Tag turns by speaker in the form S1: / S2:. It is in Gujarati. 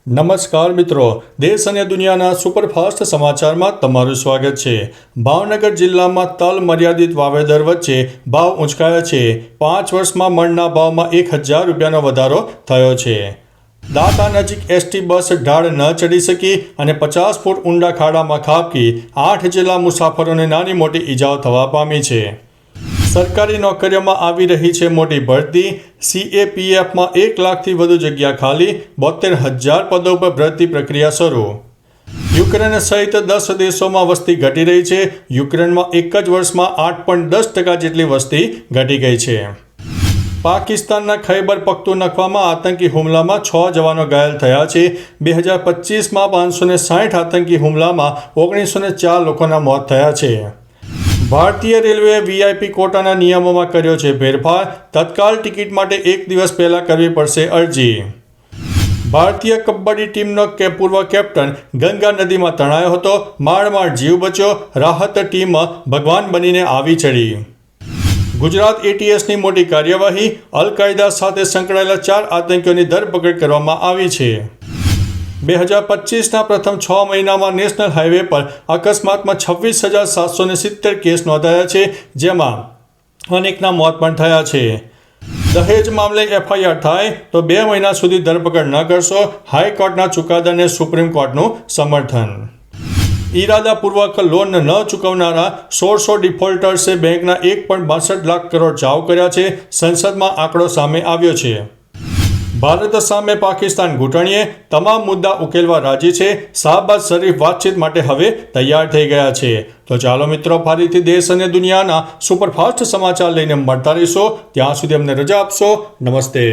S1: નમસ્કાર મિત્રો, દેશ અને દુનિયાના સુપરફાસ્ટ સમાચારમાં તમારું સ્વાગત છે। ભાવનગર જિલ્લામાં તલ મર્યાદિત વાવેતર વચ્ચે ભાવ ઊંચકાયા છે। 5 વર્ષમાં મણના ભાવમાં 1000 રૂપિયાનો વધારો થયો છે। દાંતા નજીક એસટી બસ ઢાળ ન ચડી શકી અને 50 ફૂટ ઊંડા ખાડામાં ખાબકી 8 જેટલા મુસાફરોને નાની મોટી ઈજાઓ થવા પામી છે। સરકારી નોકરીઓમાં આવી રહી છે મોટી ભરતી। CAPFમાં 1 લાખથી વધુ જગ્યા ખાલી, 72,000 પદો પર ભરતી પ્રક્રિયા શરૂ। યુક્રેન સહિત 10 દેશોમાં વસ્તી ઘટી રહી છે। યુક્રેનમાં એક જ વર્ષમાં 8.10% જેટલી વસ્તી ઘટી ગઈ છે। પાકિસ્તાનના ખૈબર પખ્તુનખ્વામાં આતંકી હુમલામાં 6 જવાનો ઘાયલ થયા છે। 2025માં 560 આતંકી હુમલામાં 1904 લોકોના મોત થયા છે। ભારતીય રેલવેએ VIP કોટાના નિયમોમાં કર્યો છે ફેરફાર। તત્કાલ ટિકિટ માટે 1 દિવસ પહેલાં કરવી પડશે અરજી। ભારતીય કબડ્ડી ટીમનો પૂર્વ કેપ્ટન ગંગા નદીમાં તણાયો હતો, માંડ જીવ બચ્યો। રાહત ટીમ ભગવાન બનીને આવી ચડી। ગુજરાત ATSની મોટી કાર્યવાહી, અલ કાયદા સાથે સંકળાયેલા 4 આતંકીઓની ધરપકડ કરવામાં આવી છે। 2025ના પ્રથમ 6 મહિનામાં નેશનલ હાઈવે પર અકસ્માતમાં 26,770 કેસ નોંધાયા છે, જેમાં અનેકના મોત પણ થયા છે। દહેજ મામલે FIR થાય તો 2 મહિના સુધી ધરપકડ ન કરશો, હાઈકોર્ટના ચુકાદાને સુપ્રીમ કોર્ટનું સમર્થન। ઇરાદાપૂર્વક લોન ન ચૂકવનારા 1600 ડિફોલ્ટર્સે બેંકના 1.62 લાખ કરોડ ચાવ કર્યા છે। સંસદમાં આંકડો સામે આવ્યો છે। ભારત સામે પાકિસ્તાન ઘૂંટણીએ, તમામ મુદ્દા ઉકેલવા રાજી છે। શાહબાઝ શરીફ વાતચીત માટે હવે તૈયાર થઈ ગયા છે। તો ચાલો મિત્રો, ફરીથી દેશ અને દુનિયાના સુપરફાસ્ટ સમાચાર લઈને મળતા રહીશો। ત્યાં સુધી અમને રજા આપશો। નમસ્તે।